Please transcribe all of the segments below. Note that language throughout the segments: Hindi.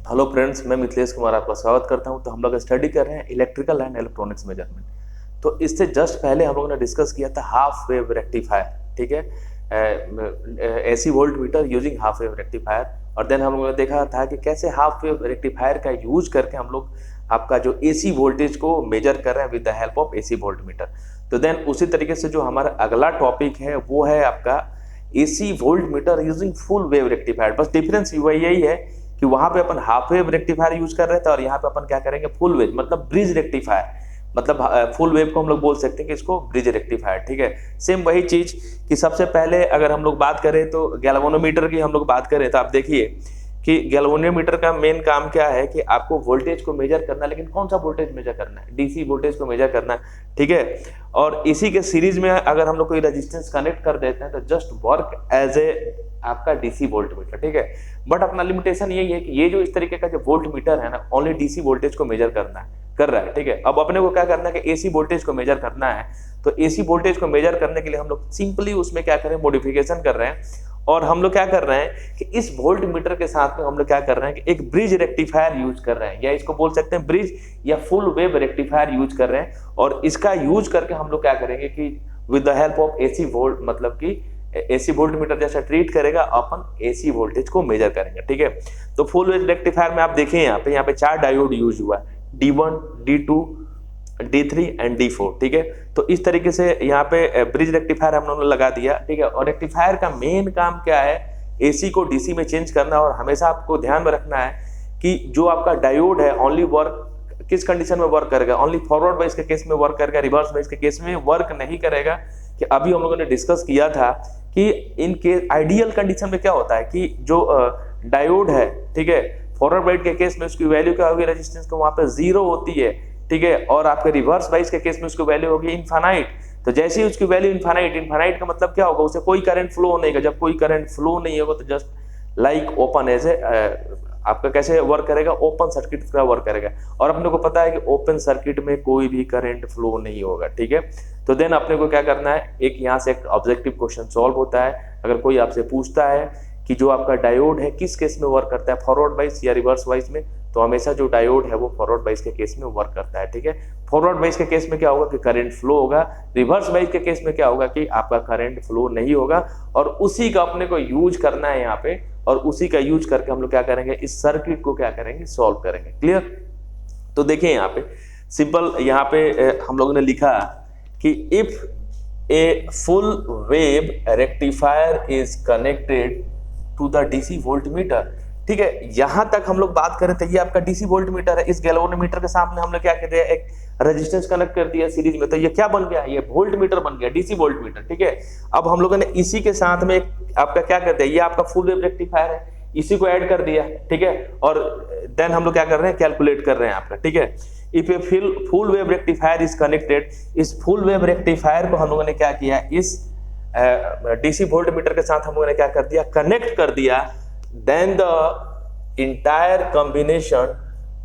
हेलो फ्रेंड्स, मैं मिथिलेश कुमार आपका स्वागत करता हूं। तो हम लोग स्टडी कर रहे हैं इलेक्ट्रिकल एंड इलेक्ट्रॉनिक्स मेजरमेंट। तो इससे जस्ट पहले हम लोगों ने डिस्कस किया था हाफ वेव रेक्टिफायर, ठीक है, AC voltmeter using half wave rectifier. और देन हम लोगों ने देखा था कि कैसे हाफ वेव रेक्टिफायर का यूज करके हम लोग आपका जो एसी वोल्टेज को मेजर कर रहे हैं with the help of AC volt meter. तो देन उसी तरीके से जो हमारा अगला टॉपिक है वो है आपका AC voltmeter using full wave rectifier. बस डिफरेंस यही है कि वहां पे अपन हाफ वेव रेक्टिफायर यूज कर रहे थे और यहाँ पे अपन क्या करेंगे, फुल वेव मतलब ब्रिज रेक्टिफायर। मतलब फुल वेव को हम लोग बोल सकते हैं कि इसको ब्रिज रेक्टिफायर, ठीक है। सेम वही चीज कि सबसे पहले अगर हम लोग बात करें तो गैल्वेनोमीटर की हम लोग बात करें तो आप देखिए कि गैल्वेनोमीटर का मेन काम क्या है कि आपको वोल्टेज को मेजर करना है, लेकिन कौन सा वोल्टेज मेजर करना है, डीसी वोल्टेज को मेजर करना है, ठीक है। और इसी के सीरीज में अगर हम लोग कोई रेजिस्टेंस कनेक्ट कर देते हैं तो जस्ट वर्क एज ए आपका डीसी वोल्ट मीटर, ठीक है। बट अपना लिमिटेशन यही है कि ये जो इस तरीके का जो वोल्ट मीटर है ना, ओनली डीसी वोल्टेज को मेजर कर रहा है, ठीक है। अब अपने को क्या करना है कि एसी वोल्टेज को मेजर करना है। तो एसी वोल्टेज को मेजर करने के लिए हम लोग सिंपली उसमें क्या करें, मॉडिफिकेशन कर रहे हैं। और हम लोग क्या कर रहे हैं कि इस वोल्ट मीटर के साथ में हम लोग क्या कर रहे हैं कि एक ब्रिज रेक्टिफायर यूज कर रहे हैं, या इसको बोल सकते हैं ब्रिज या फुल वेव रेक्टिफायर यूज कर रहे हैं। और इसका यूज करके हम लोग क्या करेंगे कि with the help of AC volt, मतलब कि एसी वोल्ट मीटर जैसा ट्रीट करेगा, अपन एसी वोल्टेज को मेजर करेंगे, ठीक है। तो फुल वेव रेक्टिफायर में आप देखिए यहाँ पे 4 डायोड यूज हुआ है, D1, D2, D3 and D4, ठीक है। तो इस तरीके से यहाँ पे ब्रिज रेक्टिफायर हम लोगों ने लगा दिया, ठीक है। और रेक्टिफायर का मेन काम क्या है, एसी को डीसी में चेंज करना। और हमेशा आपको ध्यान में रखना है कि जो आपका डायोड है ओनली वर्क किस कंडीशन में वर्क करेगा, ओनली फॉरवर्ड बाइस के केस में वर्क करेगा, रिवर्स बाइस के केस में वर्क नहीं करेगा। कि अभी हम लोगों ने डिस्कस किया था कि इनके आइडियल कंडीशन में क्या होता है कि जो डायोड है, ठीक है, फॉरवर्ड बाइट के केस में उसकी वैल्यू क्या होगी, रेजिस्टेंस को वहां पे 0 होती है, ठीक है। और आपके रिवर्स बाइस के केस में उसकी वैल्यू होगी इनफाइनाइट। तो जैसे ही उसकी वैल्यू इनफाइनाइट का मतलब क्या होगा, उसे कोई करंट फ्लो नहीं होगा। जब कोई करंट फ्लो नहीं होगा तो just like open as a आपका कैसे वर्क करेगा, ओपन सर्किट का वर्क करेगा। और अपने को पता है कि ओपन सर्किट में कोई भी करंट फ्लो नहीं होगा, ठीक है। तो देन अपने को क्या करना है, एक यहाँ से एक ऑब्जेक्टिव क्वेश्चन सॉल्व होता है। अगर कोई आपसे पूछता है कि जो आपका डायोड है किस केस में वर्क करता है, फॉरवर्ड बाइस या रिवर्स बाइस में, तो हमेशा जो डायोड है वो फॉरवर्ड बाइस के केस में वर्क करता है, ठीक है। फॉरवर्ड बाइस के केस में क्या होगा कि करंट फ्लो होगा, रिवर्स बाइस के केस में क्या होगा कि आपका करंट फ्लो नहीं होगा। और उसी का अपने को यूज करना है यहाँ पे, और उसी का यूज करके हम लोग क्या करेंगे, इस सर्किट को क्या करेंगे, सॉल्व करेंगे। क्लियर। तो देखिए यहाँ पे सिंपल, यहाँ पे हम लोगों ने लिखा कि if a full wave rectifier is connected to the DC voltmeter, ठीक है। यहां तक हम लोग बात करें तो ये आपका डीसी वोल्ट मीटर है। इस गैल्वेनोमीटर के सामने हमने क्या कर दिया, एक रेजिस्टेंस कनेक्ट कर दिया सीरीज में। तो ये क्या बन गया, ये वोल्ट मीटर बन गया, डीसी वोल्ट मीटर, ठीक है। अब हम लोगों ने इसी के साथ में आपका क्या कर दिया, ये आपका फुल वेव रेक्टिफायर है, इसी को ऐड कर दिया, ठीक है। और देन हम लोग क्या कर रहे हैं, कैलकुलेट कर रहे हैं आपका, ठीक है। If a full wave rectifier is connected, इस फुल वेव रेक्टिफायर को हम लोगों ने क्या किया, इस डीसी वोल्ट मीटर के साथ हम लोगों ने क्या कर दिया, कनेक्ट कर दिया। Then the entire combination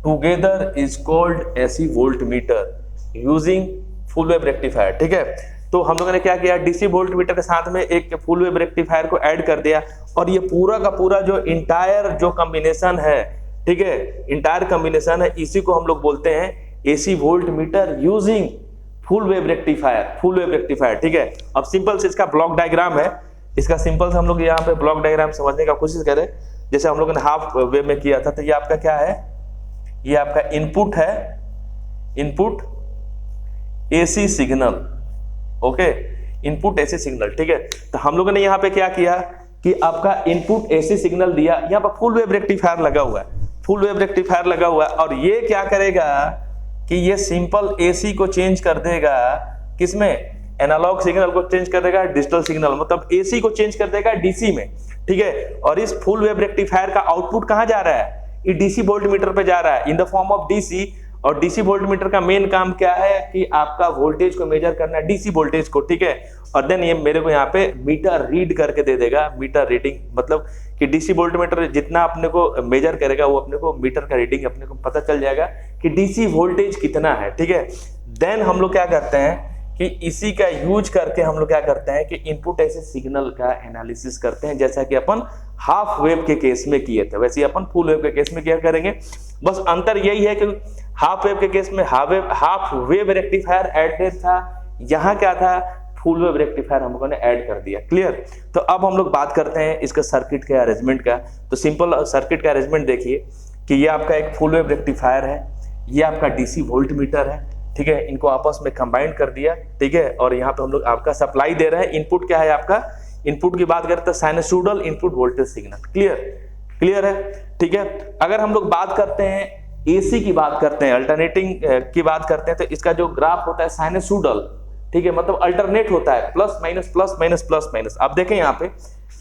together is called AC voltmeter using full wave rectifier, ठीक है। तो हम लोगों ने क्या किया, डीसी वोल्ट मीटर के साथ में एक फुल वेव रेक्टिफायर को ऐड कर दिया। और ये पूरा का पूरा जो इंटायर जो कॉम्बिनेशन है, ठीक है, इंटायर कॉम्बिनेशन है, इसी को हम लोग बोलते हैं AC voltmeter using full wave rectifier, ठीक है। अब सिंपल से इसका ब्लॉक डायग्राम है, इसका सिंपल से हम लोग यहाँ पे ब्लॉक डायग्राम समझने का कोशिश करें। जैसे हम लोगों ने हाफ वेव में किया था, तो ये आपका क्या है, ये आपका इनपुट है, input AC signal, okay, input AC signal, ठीक है। तो हम लोगों ने यहाँ पे क्या किया कि आपका इनपुट एसी सिग्नल दिया, यहाँ पर फुल वेव रेक्टिफायर लगा हुआ है, फुल वेव रेक्टिफायर लगा हुआ है। और ये क्या करेगा कि ये सिंपल एसी को चेंज कर देगा, किसमें, एनालॉग सिग्नल को चेंज कर देगा डिजिटल सिग्नल, मतलब एसी को चेंज कर देगा डीसी में, ठीक है। और इस फुल वेव रेक्टिफायर का आउटपुट कहां जा रहा है, ये डीसी वोल्ट मीटर पे जा रहा है in the form of DC. और डीसी वोल्ट मीटर का मेन काम क्या है कि आपका वोल्टेज को मेजर करना है, डीसी वोल्टेज को, ठीक है। और देन ये मेरे को यहाँ पे मीटर रीड करके दे देगा, मीटर रीडिंग, मतलब कि डीसी वोल्ट मीटर जितना अपने को मेजर करेगा वो अपने को मीटर का रीडिंग अपने को पता चल जाएगा कि डीसी वोल्टेज कितना है, ठीक है। देन हम लोग क्या करते हैं कि इसी का यूज करके हम लोग क्या करते हैं कि इनपुट ऐसे सिग्नल का एनालिसिस करते हैं, जैसा कि अपन हाफ वेव के केस में किए थे वैसे ही अपन फुल वेव के केस में क्या करेंगे। बस अंतर यही है कि हाफ वेव के केस में हाफ वेव रेक्टिफायर एडेड था, यहाँ क्या था फुल वेव रेक्टिफायर हम लोगों ने ऐड कर दिया। क्लियर। तो अब हम लोग बात करते हैं इसका सर्किट के अरेंजमेंट का। तो सिंपल सर्किट का अरेंजमेंट देखिए कि ये आपका एक फुल वेव रेक्टिफायर है, ये आपका डीसी वोल्ट मीटर है, ठीक है, इनको आपस में कंबाइन कर दिया, ठीक है, और यहाँ पे हम लोग आपका सप्लाई दे रहे हैं। इनपुट क्या है आपका, इनपुट की बात करें तो sinusoidal input voltage signal. Clear है, ठीक है। अगर हम लोग बात करते हैं एसी की बात करते हैं, अल्टरनेटिंग की बात करते हैं, तो इसका जो ग्राफ होता है साइनसोइडल, ठीक है, मतलब अल्टरनेट होता है, plus minus plus minus plus minus. आप देखें यहाँ पे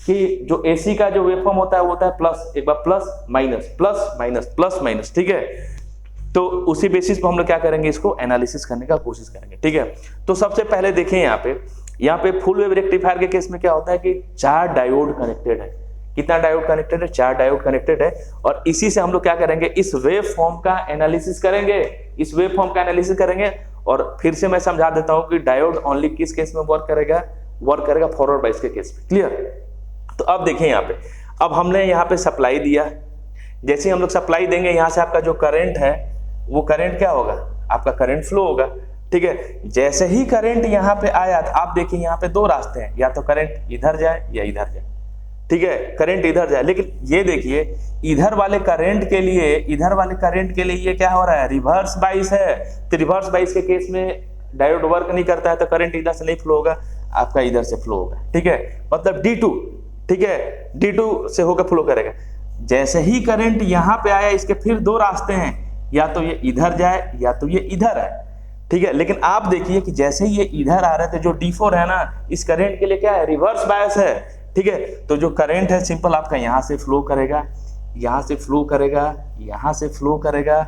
कि जो एसी का जो वेवफॉर्म होता है वो होता है प्लस, एक बार प्लस माइनस, ठीक है। तो उसी बेसिस पर हम लोग क्या करेंगे, इसको एनालिसिस करने का कोशिश करेंगे, ठीक है। तो सबसे पहले देखें यहाँ पे फुल वेव रेक्टिफायर के केस में क्या होता है कि 4 डायोड कनेक्टेड है। कितना डायोड कनेक्टेड है, 4 डायोड कनेक्टेड है। और इसी से हम लोग क्या करेंगे, इस वेव फॉर्म का एनालिसिस करेंगे, और फिर से मैं समझा देता हूं कि डायोड ओनली किस केस में वर्क करेगा फॉरवर्ड बायस के केस में। क्लियर। तो अब देखिए यहाँ पे, अब हमने यहाँ पे सप्लाई दिया, जैसे ही हम लोग सप्लाई देंगे यहाँ से आपका जो करंट है वो करंट क्या होगा, आपका करंट फ्लो होगा, ठीक है। जैसे ही करंट यहाँ पे आया, तो आप देखिए यहाँ पे 2 रास्ते हैं, या तो करंट इधर जाए या इधर जाए, ठीक है, करंट इधर जाए। लेकिन ये देखिए इधर वाले करंट के लिए ये क्या हो रहा है, रिवर्स बाइस है। तो रिवर्स बाइस के केस में डायोड वर्क नहीं करता है, तो करंट इधर से नहीं फ्लो होगा, आपका इधर से फ्लो होगा, ठीक है, मतलब D2, ठीक है, D2 से होकर फ्लो करेगा। जैसे ही करंट यहाँ पे आया, इसके फिर 2 रास्ते हैं, या तो ये इधर जाए या तो ये इधर आए, ठीक है। लेकिन आप देखिए कि जैसे ही ये इधर आ रहा है, तो जो D4 है ना, इस करंट के लिए क्या है, रिवर्स बायस है, ठीक है। तो जो करंट है सिंपल आपका यहाँ से फ्लो करेगा, यहाँ से फ्लो करेगा,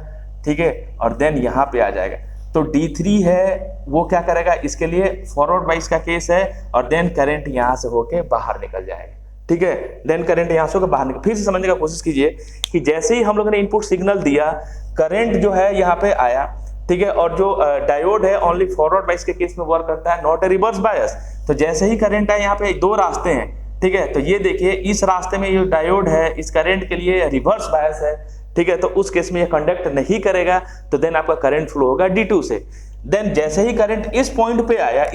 ठीक है, और देन यहाँ पे आ जाएगा। तो D3 है वो क्या करेगा, इसके लिए फॉरवर्ड बाइस का केस है, और देन करंट यहाँ से होके बाहर निकल जाएगा, ठीक है। देन करंट यहाँ से होकर बाहर निकल। फिर से समझने का कोशिश कीजिए कि जैसे ही हम लोगों ने इनपुट सिग्नल दिया, करंट जो है यहाँ पे आया, ठीक है, और जो डायोड है ओनली फॉरवर्ड बायस के केस में वर्क करता है, नॉट ए रिवर्स बायस। तो जैसे ही करंट आया, यहाँ पे 2 रास्ते हैं, ठीक है। तो ये देखिए इस रास्ते में ये डायोड है, इस करंट के लिए रिवर्स बायस है, ठीक है। तो उस केस में ये कंडक्ट नहीं करेगा, तो देन आपका करंट फ्लो होगा D2 से। देन जैसे ही करंट इस पॉइंट पे आया,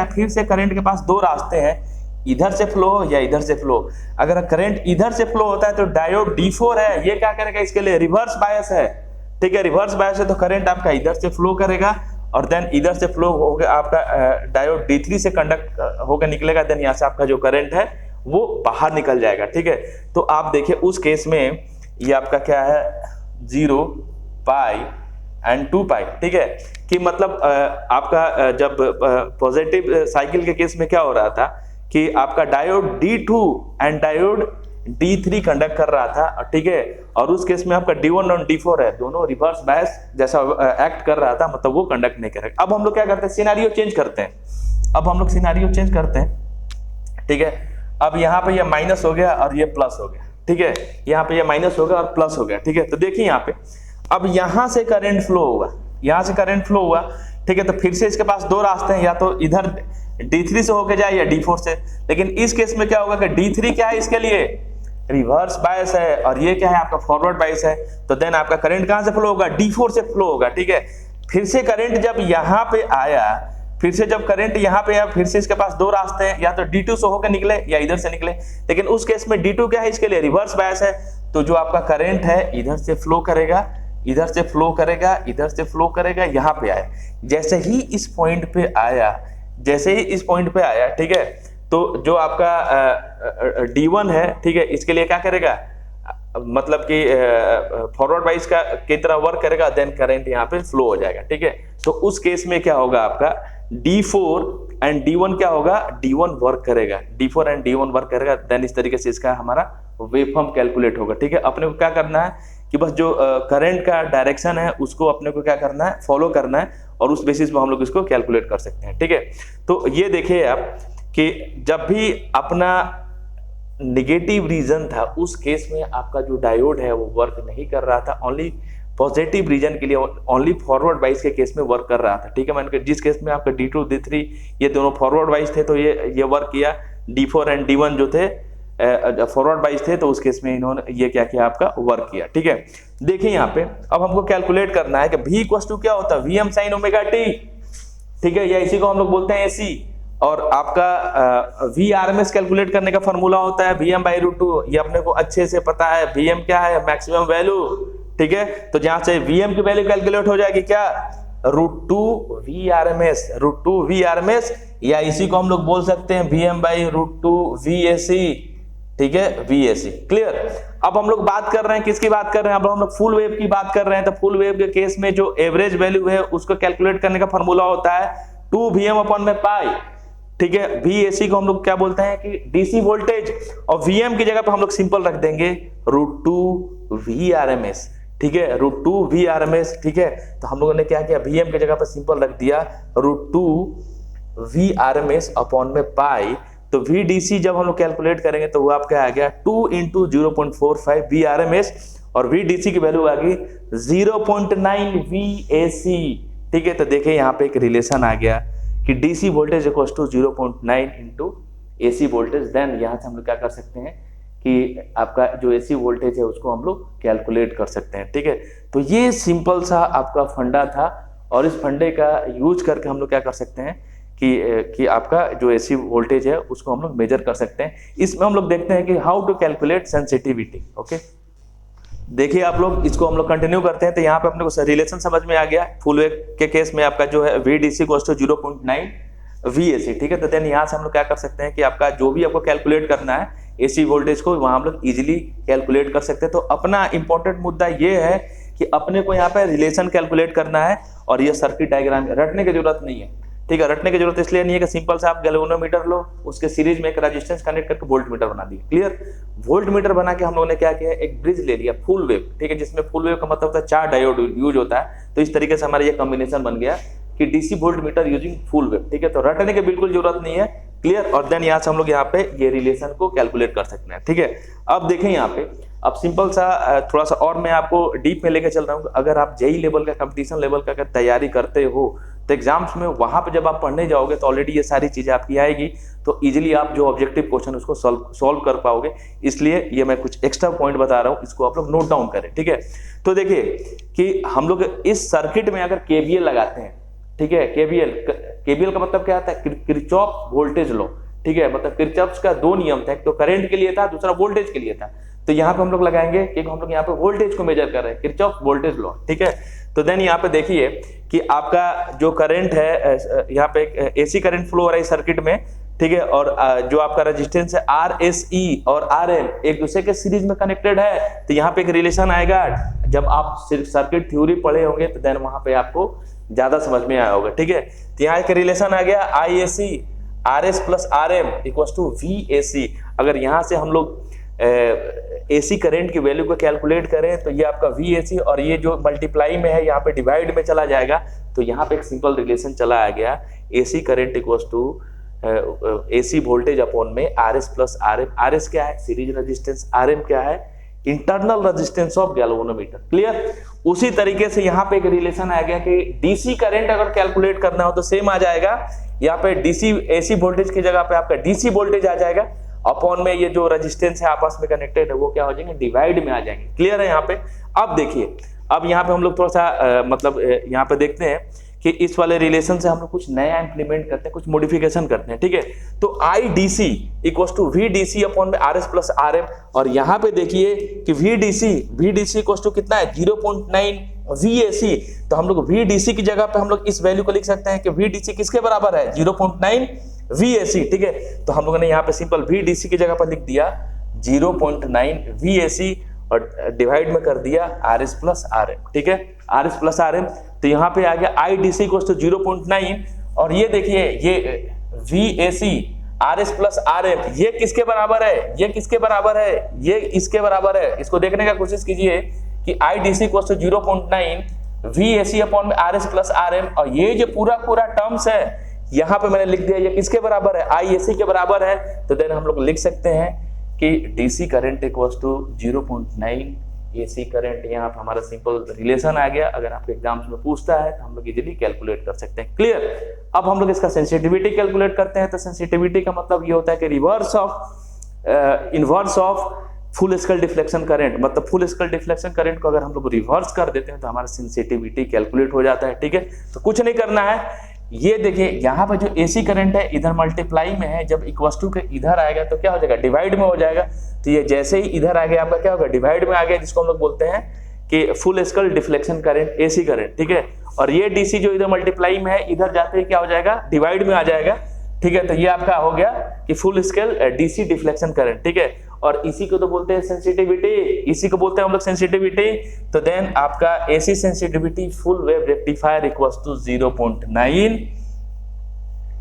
फिर से करंट के पास 2 रास्ते हैं, इधर से फ्लो या इधर से फ्लो। अगर करंट इधर से फ्लो होता है तो डायोड D4 है, ये क्या करेगा, इसके लिए रिवर्स बायस है, ठीक है, रिवर्स बायस है, तो करंट आपका इधर से फ्लो करेगा, और देन इधर से फ्लो होगा आपका डायोड D3 से कंडक्ट होकर निकलेगा, देन यहाँ से आपका जो करंट है वो बाहर निकल जाएगा, ठीक है। तो आप देखिए उस केस में ये आपका क्या है, 0 पाई एंड 2 पाई, ठीक है, कि मतलब आपका जब पॉजिटिव साइकिल के केस में क्या हो रहा था कि आपका diode D2 and diode D3 conduct कर रहा था, ठीक है, और उस केस में आपका D1 और D4 है, दोनों रिवर्स बायस जैसा एक्ट कर रहा था, मतलब वो कंडक्ट नहीं करेगा। अब हम लोग क्या करते हैं, सिनेरियो चेंज करते हैं, ठीक है। अब यहाँ पे ये माइनस हो गया और ये प्लस हो गया, ठीक है, यहाँ पे ये माइनस हो गया और प्लस हो गया, ठीक है। तो देखिए यहाँ पे अब यहाँ से करंट फ्लो हुआ, ठीक है। तो फिर से इसके पास 2 रास्ते हैं, या तो इधर D3 से होके जाए या D4 से। लेकिन इस केस में क्या होगा कि D3 क्या है, इसके लिए रिवर्स बायस है, और ये क्या है आपका फॉरवर्ड बायस है। तो देन आपका करंट कहां से फ्लो होगा, D4 से फ्लो होगा, ठीक है। फिर से करंट जब यहाँ पे आया, फिर से इसके पास 2 रास्ते हैं, या तो D2 से होकर निकले या इधर से निकले। लेकिन उस केस में D2 क्या है, इसके लिए रिवर्स बायस है, तो जो आपका करंट है इधर से फ्लो करेगा, यहाँ पे आया। जैसे ही इस पॉइंट पे आया, ठीक है, तो जो आपका D1 है, ठीक है, इसके लिए क्या करेगा, मतलब कि फॉरवर्ड बायस की तरह वर्क करेगा, देन करंट यहाँ पे फ्लो हो जाएगा, ठीक है। तो उस केस में क्या होगा, आपका D4 एंड D1 क्या होगा, D1 वर्क करेगा, देन इस तरीके से इसका हमारा वेवफॉर्म कैलकुलेट होगा, ठीक है। अपने को क्या करना है कि बस जो करंट का डायरेक्शन है उसको अपने को क्या करना है, फॉलो करना है, और उस बेसिस पे हम लोग इसको कैलकुलेट कर सकते हैं, ठीक है। तो ये देखिए आप कि जब भी अपना निगेटिव रीजन था उस केस में आपका जो डायोड है वो वर्क नहीं कर रहा था, ओनली पॉजिटिव रीजन के लिए, ओनली फॉरवर्ड वाइज के केस में वर्क कर रहा था। ठीक है, मैंने जिस केस में आपका D2 D3 ये दोनों फॉरवर्ड वाइज थे तो ये वर्क किया, D4 एंड D1 जो थे फॉरवर्ड वाइज थे तो उस केस में इन्होंने ये क्या किया, आपका वर्क किया। ठीक है, देखिए यहाँ पे अब हमको कैलकुलेट करना है कि V इक्वल टू क्या होता है, Vm sin ओमेगा t। ठीक है, या इसी को हम लोग बोलते हैं AC। और आपका Vrms कैलकुलेट करने का फॉर्मूला होता है Vm/√2। ये अपने को अच्छे से पता है, Vm क्या है, मैक्सिमम वैल्यू। ठीक है, तो जहां से Vm की वैल्यू कैलकुलेट हो जाएगी क्या, √2 Vrms, √2 Vrms, या इसी को हम लोग बोल सकते हैं Vm/√2 VAC। ठीक है, VAC। क्लियर। अब हम लोग बात कर रहे हैं, किसकी बात कर रहे हैं, अब हम लोग फुल वेव की बात कर रहे हैं। तो फुल वेव के केस में जो एवरेज वैल्यू है उसको कैलकुलेट करने का फॉर्मूला होता है 2Vm/π। ठीक है, VAC को हम लोग क्या बोलते हैं कि DC वोल्टेज, और Vm की जगह पर हम लोग सिंपल रख देंगे √2 Vrms। ठीक है, √2 Vrms। ठीक है, तो हम लोगों ने क्या किया, Vm की जगह पर सिंपल रख दिया √2 Vrms/π। तो VDC जब हम लोग कैलकुलेट करेंगे तो वो आपका आ गया 2 × 0.45 Vrms, और VDC की वैल्यू आ गई 0.9 VAC। ठीक है, तो देखिए यहाँ पे एक रिलेशन आ गया कि DC voltage equal to 0.9 × AC voltage. Then यहाँ से हम लोग क्या कर सकते हैं कि आपका जो AC वोल्टेज है उसको हम लोग कैलकुलेट कर सकते हैं। ठीक है, तो ये सिंपल सा आपका फंडा था, और इस फंडे का यूज करके हम लोग क्या कर सकते हैं कि आपका जो AC वोल्टेज है उसको हम लोग मेजर कर सकते हैं। इसमें हम लोग देखते हैं कि how to calculate sensitivity. Okay, देखिए आप लोग, इसको हम लोग कंटिन्यू करते हैं। तो यहाँ पे अपने को रिलेशन समझ में आ गया। फुल वेव के केस में आपका जो है VDC इक्वल टू 0.9 VAC। ठीक है, तो देन यहाँ से हम लोग क्या कर सकते हैं कि आपका जो भी आपको कैलकुलेट करना है AC वोल्टेज को, वहाँ हम लोग इजीली कैलकुलेट कर सकते हैं। तो अपना इंपॉर्टेंट मुद्दा ये है कि अपने को यहाँ पे रिलेशन कैलकुलेट करना है, और ये सर्किट डायग्राम रटने की जरूरत नहीं है। ठीक है, रटने की जरूरत इसलिए नहीं है कि सिंपल से आप गैल्वेनोमीटर लो, उसके सीरीज में एक रेजिस्टेंस कनेक्ट करके वोल्ट मीटर बना दिए। क्लियर। वोल्ट मीटर बना के हम लोगों ने क्या किया, एक ब्रिज ले लिया फुल वेव। ठीक है, जिसमें फुल वेव का मतलब होता है 4 डायोड यूज होता है। तो इस तरीके से हमारा ये कॉम्बिनेशन बन गया कि DC voltmeter using full wave. ठीक है, तो रटने की बिल्कुल जरूरत नहीं है। क्लियर। और देन यहाँ से हम लोग यहाँ पे ये रिलेशन को कैलकुलेट कर सकते हैं। ठीक है, अब देखें यहाँ पे, अब सिंपल सा थोड़ा सा और मैं आपको डीप में लेके चल रहा हूँ। अगर आप जेई लेवल का, कंपटीशन लेवल का अगर तैयारी करते हो तो एग्जाम्स में वहां पे जब आप पढ़ने जाओगे तो ऑलरेडी ये सारी चीजें आपकी आएगी, तो इजीली आप जो ऑब्जेक्टिव क्वेश्चन उसको सॉल्व कर पाओगे। इसलिए ये मैं कुछ एक्स्ट्रा पॉइंट बता रहा हूँ, इसको आप लोग नोट डाउन करें। ठीक है, तो देखिए कि हम लोग इस सर्किट में अगर केवीएल लगाते हैं, ठीक है, केवीएल का मतलब क्या आता है, किरचॉफ वोल्टेज लॉ। ठीक है, मतलब किरचॉफ का दो नियम था, एक तो करंट के लिए था, दूसरा वोल्टेज के लिए था। तो यहाँ पे हम लोग लगाएंगे क्योंकि हम लोग यहाँ पे वोल्टेज को मेजर कर रहे हैं, किरचॉफ वोल्टेज लॉ। ठीक है, तो देन यहाँ पे देखिए कि आपका जो करंट है, यहाँ पे एक एसी करंट फ्लो हो रहा है सर्किट में। ठीक है, और जो आपका रेजिस्टेंस है RSE और RM एक दूसरे के सीरीज में कनेक्टेड है। तो यहाँ पे एक रिलेशन आएगा, जब आप सर्किट थ्योरी पढ़े होंगे तो देन वहां पे आपको ज्यादा समझ में आया होगा। ठीक है, तो यहाँ एक रिलेशन आ गया IAC RS + RM = VAC। अगर यहाँ से हम लोग AC करंट की वैल्यू को कैलकुलेट करें तो ये आपका VAC, और ये जो मल्टीप्लाई में है यहाँ पे डिवाइड में चला जाएगा। तो यहाँ पे एक सिंपल रिलेशन चला आ गया, AC current = AC voltage upon में RS + RM। RS क्या है, सीरीज रेजिस्टेंस, RM क्या है, internal resistance of galvanometer. Clear. उसी तरीके से यहाँ पे एक रिलेशन आ गया कि डीसी करंट अगर कैलकुलेट करना हो तो सेम आ जाएगा। यहाँ पे AC वोल्टेज की जगह पे आपका DC वोल्टेज आ जाएगा, अपॉन में ये जो रेजिस्टेंस है आपस में कनेक्टेड है वो क्या हो जाएंगे, डिवाइड में आ जाएंगे। क्लियर है यहाँ पे। अब देखिए, अब यहाँ पे हम लोग थोड़ा सा मतलब यहाँ पे देखते हैं कि इस वाले रिलेशन से हम लोग कुछ नया इंप्लीमेंट करते हैं, कुछ मॉडिफिकेशन करते हैं। ठीक है, तो IDC = VDC अपॉन में RS + RM। और यहाँ पे देखिए कि VDC = कितना है, 0.9 VAC। तो हम लोग VDC की जगह पे हम लोग इस वैल्यू को लिख सकते हैं कि VDC किसके बराबर है, 0.9 VAC। ठीक है, तो हम लोगों ने यहाँ पे सिंपल VDC की जगह पर लिख दिया 0.9 VAC और डिवाइड में कर दिया RS + RM। ठीक है, RS + RM। तो यहाँ पे आ गया IDC = 0.9, और ये देखिए ये VAC RS + RM ये किसके बराबर है, ये किसके बराबर है, ये इसके बराबर है। इसको देखने का कोशिश कीजिए कि IDC = 0.9 VAC अपॉन में RS + RM, और ये जो पूरा टर्म्स है यहाँ पे मैंने लिख दिया ये किसके बराबर है, IAC के बराबर है। तो देन हम लोग लिख सकते हैं कि DC current equals to 0.9 AC current. यहाँ पर हमारा सिंपल रिलेशन आ गया, अगर आपके एग्जाम्स में पूछता है तो हम लोग इजीली कैलकुलेट कर सकते हैं। क्लियर। अब हम लोग इसका सेंसिटिविटी कैलकुलेट करते हैं। तो सेंसिटिविटी का मतलब ये होता है कि reverse of inverse of full scale deflection current, मतलब फुल स्केल डिफ्लेक्शन करंट को अगर हम लोग रिवर्स कर देते हैं तो हमारा सेंसिटिविटी कैलकुलेट हो जाता है। ठीक है, तो कुछ नहीं करना है। ये देखिए यहाँ पर जो एसी करंट है इधर मल्टीप्लाई में है, जब इक्वस टू के इधर आएगा तो क्या हो जाएगा, डिवाइड में हो जाएगा। तो ये जैसे ही इधर आ गया आपका क्या होगा, डिवाइड में आ गया, जिसको हम लोग बोलते हैं कि full scale deflection current, AC current. ठीक है, और ये डीसी जो इधर मल्टीप्लाई में है इधर जाते ही क्या हो जाएगा, डिवाइड में आ जाएगा। ठीक है, तो ये आपका हो गया कि full scale DC deflection current. ठीक है, और इसी को तो बोलते हैं सेंसिटिविटी, इसी को बोलते हैं हम लोग सेंसिटिविटी। तो देन आपका AC sensitivity full wave rectifier equals to 0.9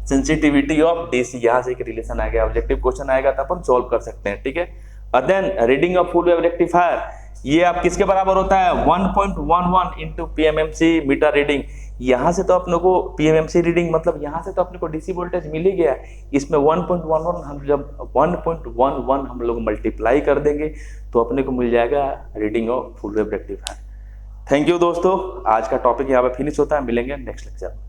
sensitivity of DC. यहां से एक रिलेशन आ गया, ऑब्जेक्टिव क्वेश्चन आएगा तो अपन सॉल्व कर सकते हैं। ठीक है, और then reading of full wave rectifier, ये आप किसके बराबर होता है, 1.11 इंटू पीएमएमसी मीटर रीडिंग। यहां से तो अपने को पीएमएमसी रीडिंग मतलब यहां से तो अपने को डीसी वोल्टेज मिल ही गया, इसमें 1.11 हम जब 1.11 हम लोग मल्टीप्लाई कर देंगे तो अपने को मिल जाएगा reading of full wave rectifier. Thank you दोस्तों, आज का टॉपिक यहाँ पे फिनिश होता है, मिलेंगे नेक्स्ट लेक्चर में।